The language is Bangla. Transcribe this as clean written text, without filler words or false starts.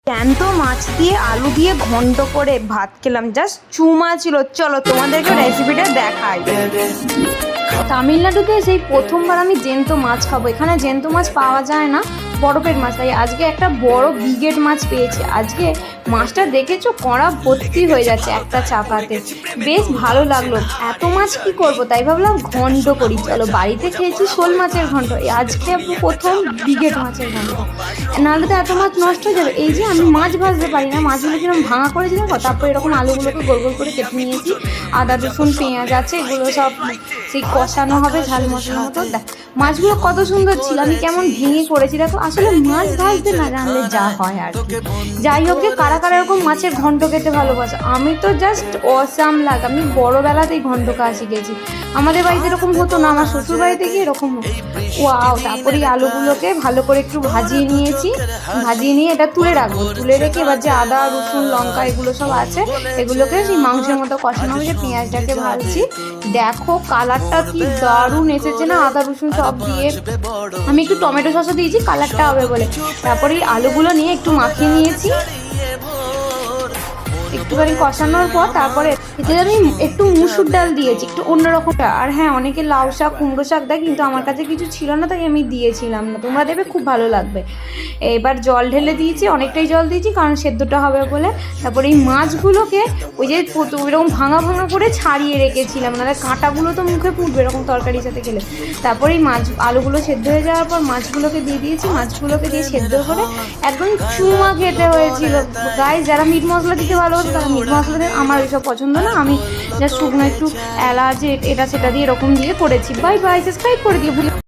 জ্যান্ত মাছ দিয়ে আলু দিয়ে ঘন্ট করে ভাত খেলাম, জাস্ট চুমা ছিল। চলো তোমাদেরকে রেসিপিটা দেখাই। তামিলনাড়ুতে সেই প্রথমবার আমি জ্যান্ত মাছ খাবো। এখানে জ্যান্ত মাছ পাওয়া যায় না, বরফের মাছ। তাই আজকে একটা বড় ব্রিগেড মাছ পেয়েছি। আজকে মাছটা দেখেছো কড়া ভর্তি হয়ে যাচ্ছে একটা চাপাতে, বেশ ভালো লাগলো। এত মাছ কি করব, তাই ভাবলাম ঘন্ট করি। চলো, বাড়িতে খেয়েছি শোল মাছের ঘন্ট, আজকে প্রথম ব্রিগেড মাছের ঘন্ট। নাহলে তো এত মাছ নষ্ট হয়ে যাবে। এই যে আমি মাছ ভাজতে পারি না, মাছগুলো কিরকম ভাঙা করেছি দেখো। তারপর এরকম আলুগুলোকে গোল গোল করে কেটে নিয়েছি। আদা রসুন পেঁয়াজ আছে, এগুলো সব সেই কষানো হবে ঝাল মশলার মতো। দেখ মাছগুলো কত সুন্দর ছিল, আমি কেমন ভেঙে করেছি দেখো। আসলে মাছ ভাজতে না জানলে যা হয় আর কি। যাই হোক, কারা কারা এরকম মাছের ঘন্ট খেতে ভালোবাসে, আমি তো জাস্ট অসাম লাগে। আমি বড়োবেলাতেই ঘন্ট খাওয়া শিখেছি। আমাদের বাড়িতে এরকম হতো না, আমার শ্বশুর বাড়িতে গিয়ে এরকম হতো। ওয়াও! তারপরে আলুগুলোকে ভালো করে একটু ভাজিয়ে নিয়েছি। ভাজিয়ে নিয়ে এটা তুলে রাখবো। তুলে রেখে এবার যে আদা রসুন লঙ্কা এগুলো সব আছে, এগুলোকে সেই মাংসের মতো কষানো হবে। যে পেঁয়াজটাকে ভাজছি, দেখো কালারটা কি দারুণ এসেছে না, আদা রসুন সব দিয়ে। আমি একটু টমেটো সসও দিয়েছি কালারটা হবে বলে। তারপরে এই আলুগুলো নিয়ে একটু মাখিয়ে নিয়েছি। একটুখানি কষানোর পর তারপরে এতে আমি একটু মুসুর ডাল দিয়েছি, একটু অন্যরকম। আর হ্যাঁ, অনেকে লাউ শাক কুমড়ো শাক দেয়, কিন্তু আমার কাছে কিছু ছিল না, তাই আমি দিয়েছিলাম না। তোমরা দেবে, খুব ভালো লাগবে। এবার জল ঢেলে দিয়েছি, অনেকটাই জল দিয়েছি কারণ সেদ্ধটা হবে বলে। তারপরে এই মাছগুলোকে ওই যে এরকম ভাঙা ভাঙা করে ছাড়িয়ে রেখেছিলাম, নাহলে কাঁটাগুলো তো মুখে পুড়বে এরকম তরকারির সাথে খেলে। তারপরে এই আলুগুলো সেদ্ধ হয়ে যাওয়ার পর মাছগুলোকে দিয়ে দিয়েছি। মাছগুলোকে দিয়ে সেদ্ধ করে একদম চুমা খেতে হয়েছিল। গাইস, যারা মিট মশলা দিতে ভালোবাসে তারা মিট মশলা দিয়ে, আমার ওইসব পছন্দ না। আমি যা শুকনো একটু এলাচ এটা সেটা দিয়ে এরকম দিয়ে করেছি। বাই বাই, সাবস্ক্রাইব করে দিয়ে ভুলে